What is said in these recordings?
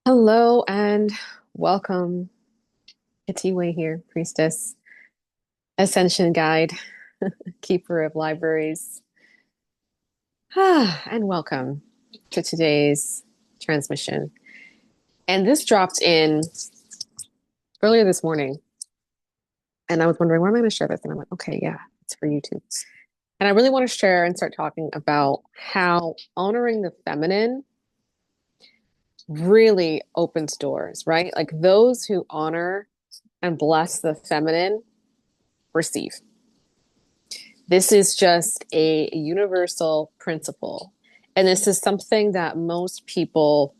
Hello and welcome. It's Way here, priestess, ascension guide, keeper of libraries. And welcome to today's transmission. And this dropped in earlier this morning. And I was wondering, where am I going to share this? And I'm like, okay, yeah, it's for YouTube. And I really want to share and start talking about how honoring the feminine really opens doors, right? Like those who honor and bless the feminine receive. This is just a universal principle. And this is something that most people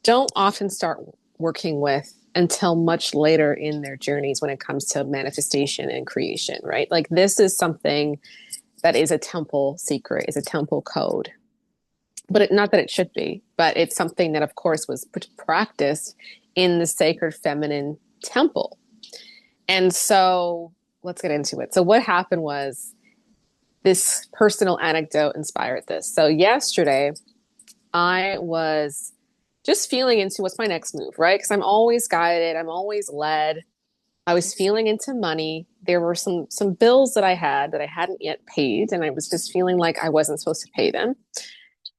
don't often start working with until much later in their journeys when it comes to manifestation and creation, right? Like this is something that is a temple secret, is a temple code. But not that it should be, but it's something that, of course, was practiced in the sacred feminine temple. And so let's get into it. So what happened was this personal anecdote inspired this. So yesterday, I was just feeling into what's my next move, right? Because I'm always guided, I'm always led. I was feeling into money. There were some bills that I had that I hadn't yet paid, and I was just feeling like I wasn't supposed to pay them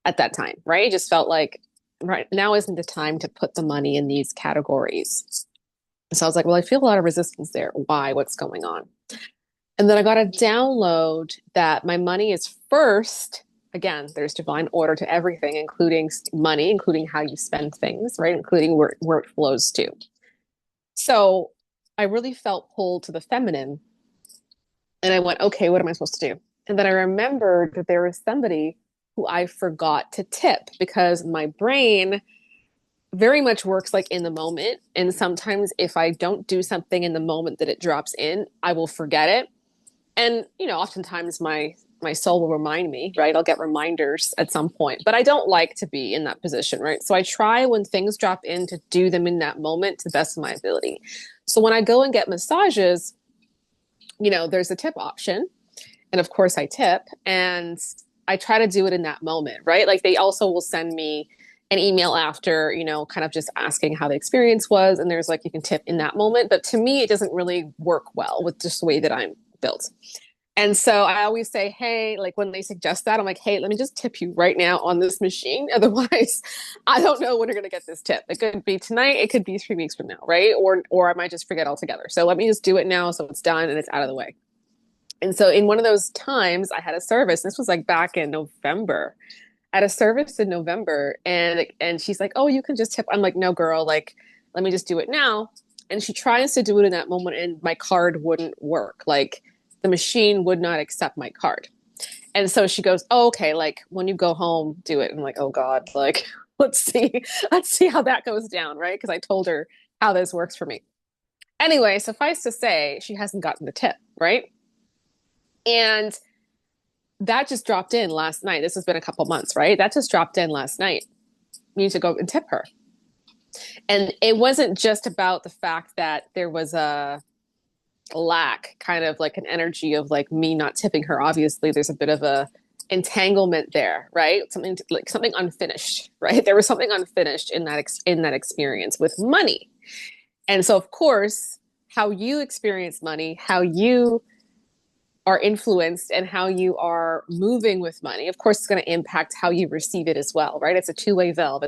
at that time, right? It just felt like right now isn't the time to put the money in these categories. So I was like, well, I feel a lot of resistance there. Why? What's going on? And then I got a download that my money is first. Again, there's divine order to everything, including money, including how you spend things, right? Including where it flows to. So I really felt pulled to the feminine. And I went, okay, what am I supposed to do? And then I remembered that there was somebody who I forgot to tip because my brain very much works like in the moment. And sometimes if I don't do something in the moment that it drops in, I will forget it. And oftentimes my soul will remind me, right? I'll get reminders at some point, but I don't like to be in that position, right? So I try when things drop in to do them in that moment to the best of my ability. So when I go and get massages, there's a tip option, and of course I tip, and I try to do it in that moment, right? Like they also will send me an email after, kind of just asking how the experience was, and there's like you can tip in that moment, but to me it doesn't really work well with just the way that I'm built. And so I always say, hey, like when they suggest that, I'm like, hey, let me just tip you right now on this machine. Otherwise, I don't know when you're going to get this tip. It could be tonight. It could be 3 weeks from now, right? Or I might just forget altogether. So let me just do it now so it's done and it's out of the way. And so in one of those times, I had a service. This was like back in November. At a service in November, and she's like, "Oh, you can just tip." I'm like, "No, girl. Like, let me just do it now." And she tries to do it in that moment, and my card wouldn't work. Like, the machine would not accept my card. And so she goes, "Oh, okay. Like, when you go home, do it." And I'm like, "Oh God. Like, let's see how that goes down, right?" Because I told her how this works for me. Anyway, suffice to say, she hasn't gotten the tip, right? And that just dropped in last night. This has been a couple months, right? That just dropped in last night. You need to go and tip her. And it wasn't just about the fact that there was a lack, kind of like an energy of like me not tipping her. Obviously, there's a bit of a entanglement there, right? Something unfinished, right? There was something unfinished in that experience with money. And so of course, how you experience money, how you are influenced and how you are moving with money, of course, it's going to impact how you receive it as well, right? It's a two-way valve.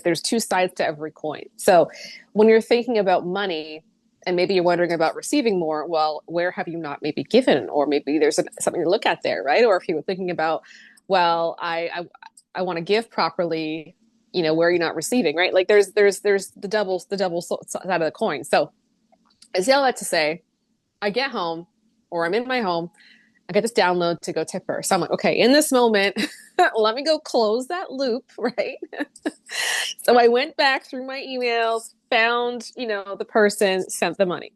There's two sides to every coin. So when you're thinking about money and maybe you're wondering about receiving more, well, where have you not maybe given? Or maybe there's something to look at there, right? Or if you were thinking about, well, I want to give properly, where are you not receiving, right? Like there's the double side of the coin. So I say all that to say, I get home or I'm in my home, I get this download to go tip her. So I'm like, okay, in this moment, let me go close that loop, right? So I went back through my emails, found, the person, sent the money.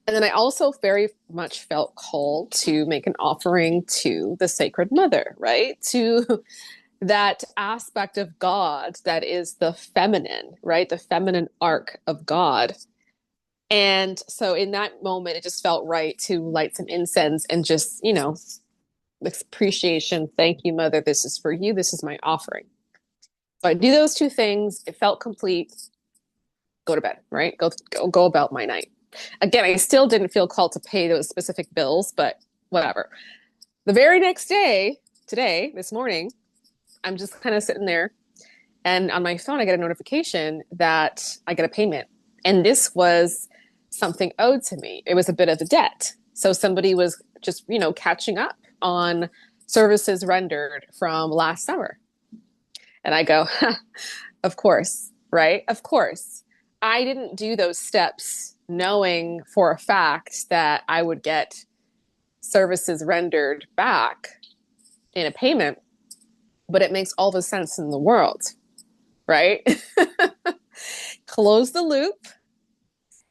And then I also very much felt called to make an offering to the Sacred Mother, right? To that aspect of God that is the feminine, right? The feminine arc of God. And so in that moment, it just felt right to light some incense and just, appreciation. Thank you, Mother. This is for you. This is my offering. So I do those two things. It felt complete. Go to bed, right? Go about my night. Again, I still didn't feel called to pay those specific bills, but whatever. The very next day, today, this morning, I'm just kind of sitting there, and on my phone, I get a notification that I get a payment. And this was something owed to me. It was a bit of a debt. So somebody was just, catching up on services rendered from last summer. And I go, of course, right? Of course. I didn't do those steps knowing for a fact that I would get services rendered back in a payment, but it makes all the sense in the world, right? Close the loop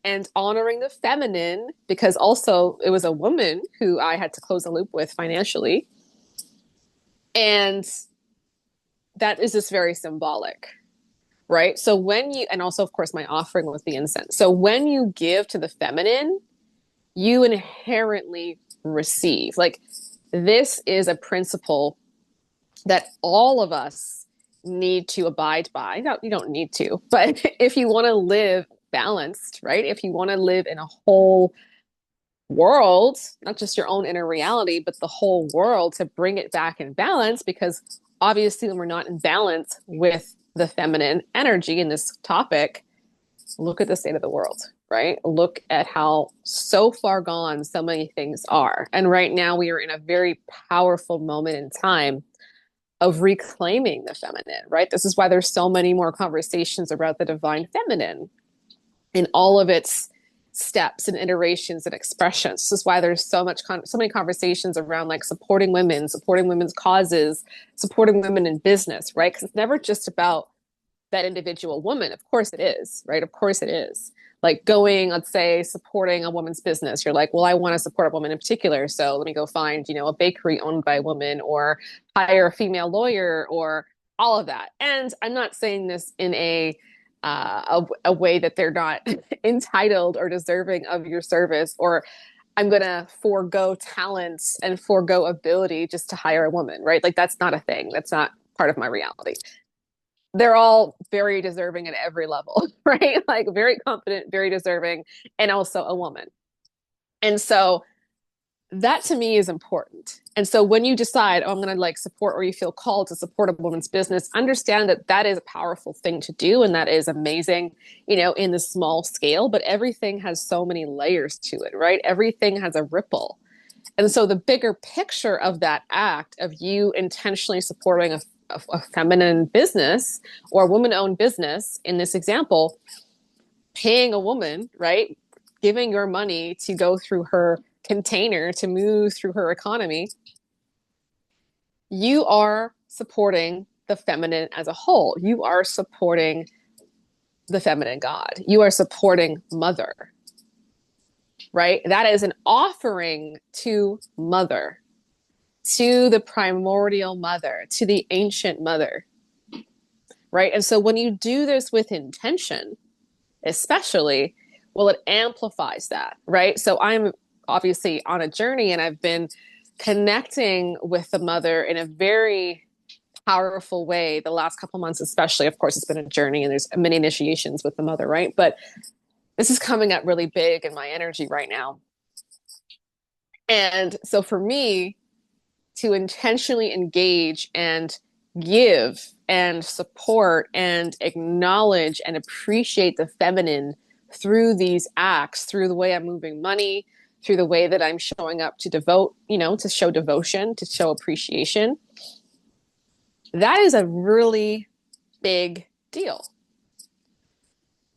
and honoring the feminine, because also it was a woman who I had to close the loop with financially. And that is just very symbolic, right? So and also, of course, my offering was the incense. So when you give to the feminine, you inherently receive. Like, this is a principle that all of us need to abide by. No, you don't need to, but if you want to live balanced, right? If you want to live in a whole world, not just your own inner reality, but the whole world, to bring it back in balance, because obviously when we're not in balance with the feminine energy in this topic, look at the state of the world, right? Look at how so far gone so many things are. And right now we are in a very powerful moment in time of reclaiming the feminine, right? This is why there's so many more conversations about the divine feminine in all of its steps and iterations and expressions. This is why there's so many conversations around like supporting women, supporting women's causes, supporting women in business, right? Because it's never just about that individual woman. Of course it is, right? Of course it is. Like going, let's say, supporting a woman's business. You're like, well, I want to support a woman in particular. So let me go find, a bakery owned by a woman, or hire a female lawyer, or all of that. And I'm not saying this in a way that they're not entitled or deserving of your service, or I'm going to forego talent and forego ability just to hire a woman, right? Like, that's not a thing. That's not part of my reality. They're all very deserving at every level, right? Like, very competent, very deserving, and also a woman. And so that to me is important. And so when you decide, I'm going to like support, or you feel called to support a woman's business, understand that that is a powerful thing to do. And that is amazing, in the small scale, but everything has so many layers to it, right? Everything has a ripple. And so the bigger picture of that act of you intentionally supporting a feminine business or a woman-owned business, in this example, paying a woman, right? Giving your money to go through her container to move through her economy, you are supporting the feminine as a whole. You are supporting the feminine God. You are supporting Mother, right? That is an offering to Mother, to the primordial Mother, to the ancient Mother, right? And so when you do this with intention, especially, well, it amplifies that, right? So I'm obviously on a journey, and I've been connecting with the Mother in a very powerful way the last couple months, especially. Of course, it's been a journey, and there's many initiations with the Mother, right? But this is coming up really big in my energy right now. And so for me to intentionally engage and give and support and acknowledge and appreciate the feminine through these acts, through the way I'm moving money, through the way that I'm showing up to devote, to show devotion, to show appreciation, that is a really big deal.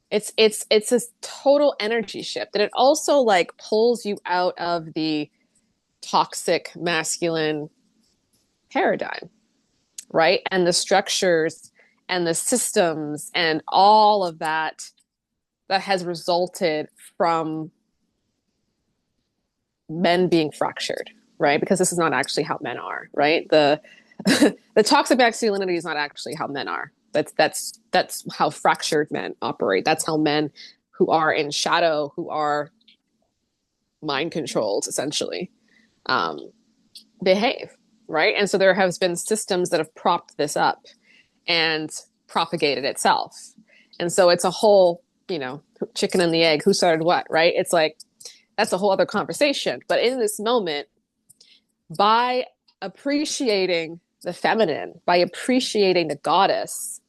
It's a total energy shift. And it also like pulls you out of the toxic masculine paradigm, right? And the structures and the systems and all of that has resulted from men being fractured, right? Because this is not actually how men are, right? The the toxic masculinity is not actually how men are. That's how fractured men operate. That's how men who are in shadow, who are mind controlled, essentially, behave, right? And so there has been systems that have propped this up, and propagated itself. And so it's a whole, chicken and the egg, who started what, right? It's like, that's a whole other conversation. But in this moment, by appreciating the feminine, by appreciating the goddess,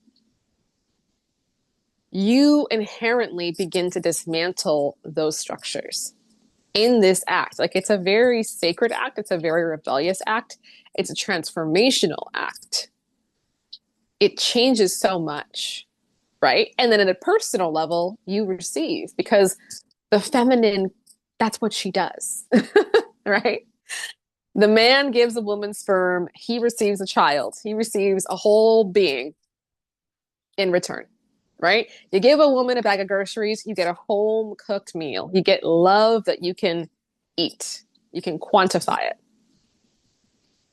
you inherently begin to dismantle those structures in this act. Like, it's a very sacred act. It's a very rebellious act. It's a transformational act. It changes so much, right? And then at a personal level, you receive, because the feminine, that's what she does, right? The man gives a woman sperm, he receives a child, he receives a whole being in return, right? You give a woman a bag of groceries, you get a home cooked meal. You get love that you can eat, you can quantify it.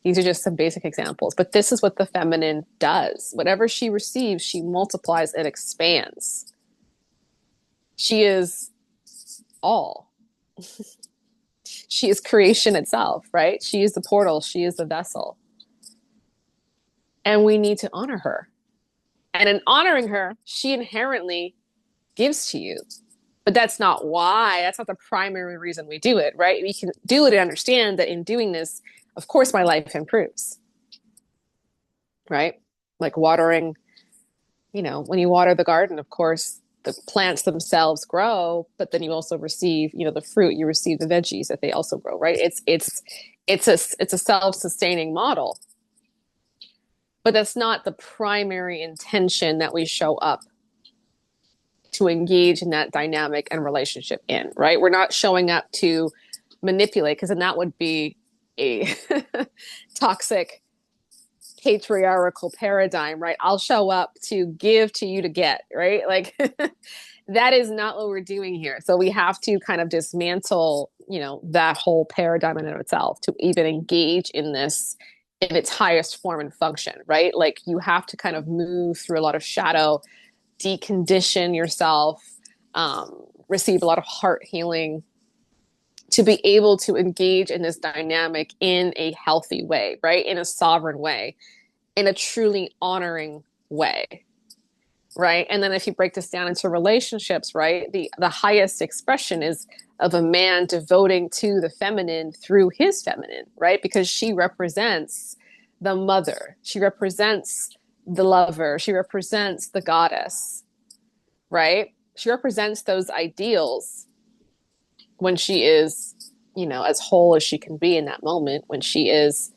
These are just some basic examples, but this is what the feminine does. Whatever she receives, she multiplies and expands. She is all. She is creation itself, right? She is the portal. She is the vessel. And we need to honor her. And in honoring her, she inherently gives to you. But that's not why, that's not the primary reason we do it, right? We can do it and understand that in doing this, of course, my life improves, right? Like watering, when you water the garden, of course, the plants themselves grow, but then you also receive, the fruit, you receive the veggies that they also grow, right? It's a self-sustaining model. But that's not the primary intention that we show up to engage in that dynamic and relationship in, right? We're not showing up to manipulate, because then that would be a toxic patriarchal paradigm, right? I'll show up to give to you to get, right? Like that is not what we're doing here. So we have to kind of dismantle, that whole paradigm in itself to even engage in this in its highest form and function, right? Like you have to kind of move through a lot of shadow, decondition yourself, receive a lot of heart healing to be able to engage in this dynamic in a healthy way, right? In a sovereign way, in a truly honoring way, right? And then if you break this down into relationships, right, the highest expression is of a man devoting to the feminine through his feminine, right? Because she represents the mother, she represents the lover, she represents the goddess, right? She represents those ideals when she is, as whole as she can be in that moment, when she is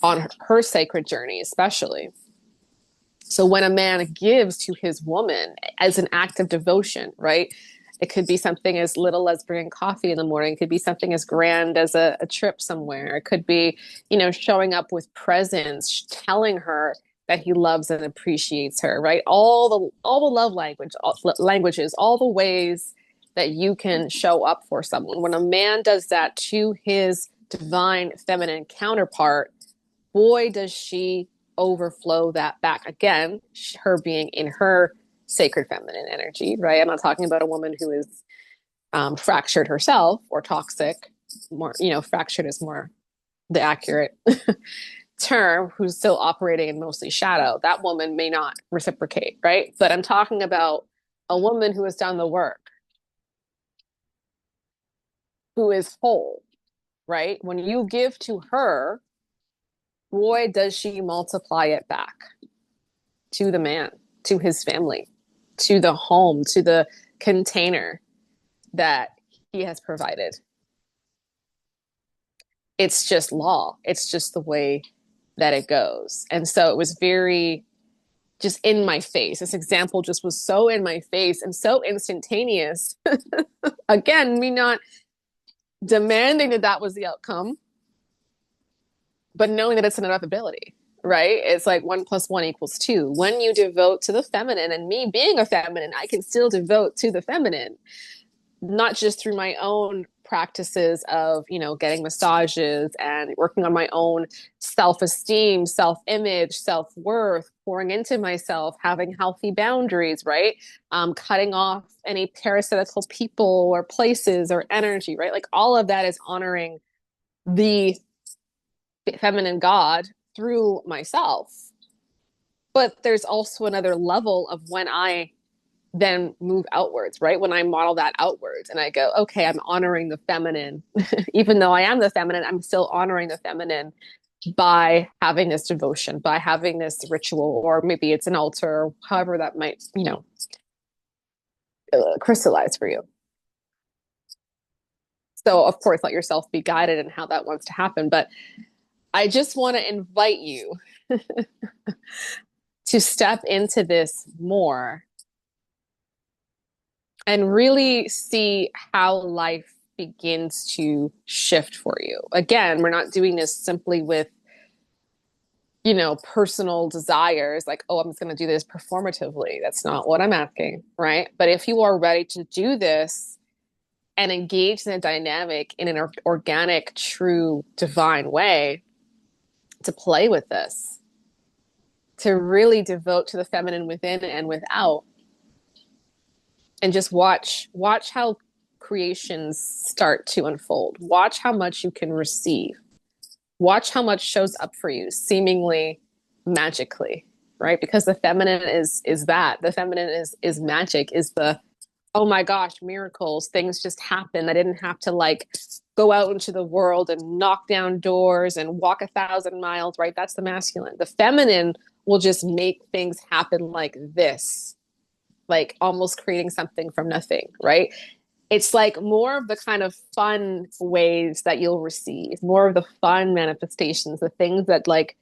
on her sacred journey, especially. So when a man gives to his woman as an act of devotion, right? It could be something as little as bringing coffee in the morning. It could be something as grand as a trip somewhere. It could be, showing up with presents, telling her that he loves and appreciates her, right? All the love languages, all the ways that you can show up for someone. When a man does that to his divine feminine counterpart, boy, does she overflow that back. Again, her being in her sacred feminine energy, right? I'm not talking about a woman who is fractured herself or toxic. More, fractured is more the accurate term, who's still operating in mostly shadow. That woman may not reciprocate, right? But I'm talking about a woman who has done the work, who is whole, right? When you give to her, boy, does she multiply it back to the man, to his family, to the home, to the container that he has provided. It's just law. It's just the way that it goes. And so it was very just in my face. This example just was so in my face and so instantaneous. Again, me not demanding that was the outcome, but knowing that it's an inevitability, right? It's like 1 + 1 = 2. When you devote to the feminine, and me being a feminine, I can still devote to the feminine, not just through my own practices of, getting massages and working on my own self-esteem, self-image, self-worth, pouring into myself, having healthy boundaries, right? Cutting off any parasitical people or places or energy, right? Like all of that is honoring the feminine God through myself. But there's also another level of when I then move outwards, right? When I model that outwards and I go, okay, I'm honoring the feminine. Even though I am the feminine, I'm still honoring the feminine by having this devotion, by having this ritual, or maybe it's an altar, or however that might, crystallize for you. So, of course, let yourself be guided in how that wants to happen. But I just want to invite you to step into this more and really see how life begins to shift for you. Again, we're not doing this simply with, personal desires like, oh, I'm just going to do this performatively. That's not what I'm asking, right? But if you are ready to do this and engage in a dynamic in an organic, true, divine way, to play with this, to really devote to the feminine within and without, and just watch how creations start to unfold. Watch how much you can receive. Watch how much shows up for you seemingly magically, right? Because the feminine is that. The feminine is magic, is the, oh my gosh, miracles, things just happen. I didn't have to like go out into the world and knock down doors and walk 1,000 miles, right? That's the masculine. The feminine will just make things happen like this, like almost creating something from nothing, right? It's like more of the kind of fun ways that you'll receive, more of the fun manifestations, the things that like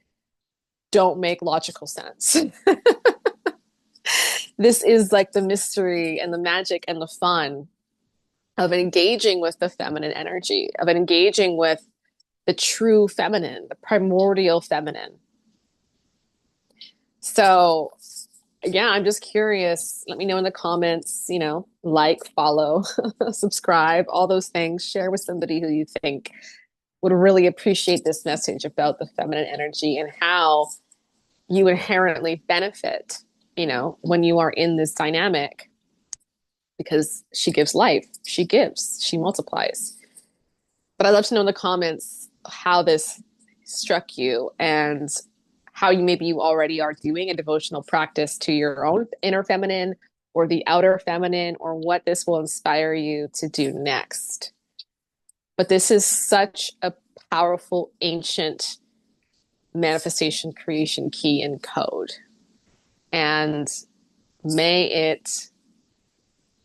don't make logical sense. This is like the mystery and the magic and the fun of engaging with the feminine energy, of engaging with the true feminine, the primordial feminine. So, yeah, I'm just curious. Let me know in the comments, like, follow, subscribe, all those things. Share with somebody who you think would really appreciate this message about the feminine energy and how you inherently benefit, when you are in this dynamic, because she gives life, she gives, she multiplies. But I'd love to know in the comments how this struck you and how you already are doing a devotional practice to your own inner feminine or the outer feminine, or what this will inspire you to do next. But this is such a powerful, ancient manifestation, creation key and code. And may it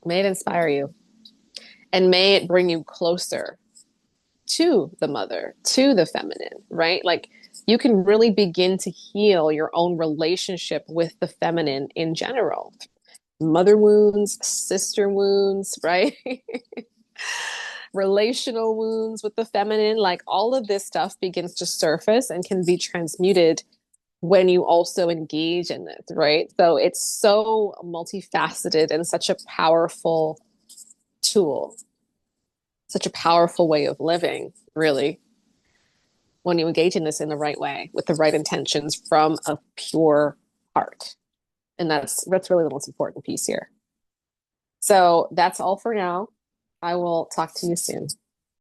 inspire you, and may it bring you closer to the mother, to the feminine, right? Like you can really begin to heal your own relationship with the feminine in general. Mother wounds, sister wounds, right? Relational wounds with the feminine, like all of this stuff begins to surface and can be transmuted when you also engage in it, right? So it's so multifaceted and such a powerful tool, such a powerful way of living, really, when you engage in this in the right way, with the right intentions from a pure heart. And that's really the most important piece here. So that's all for now. I will talk to you soon.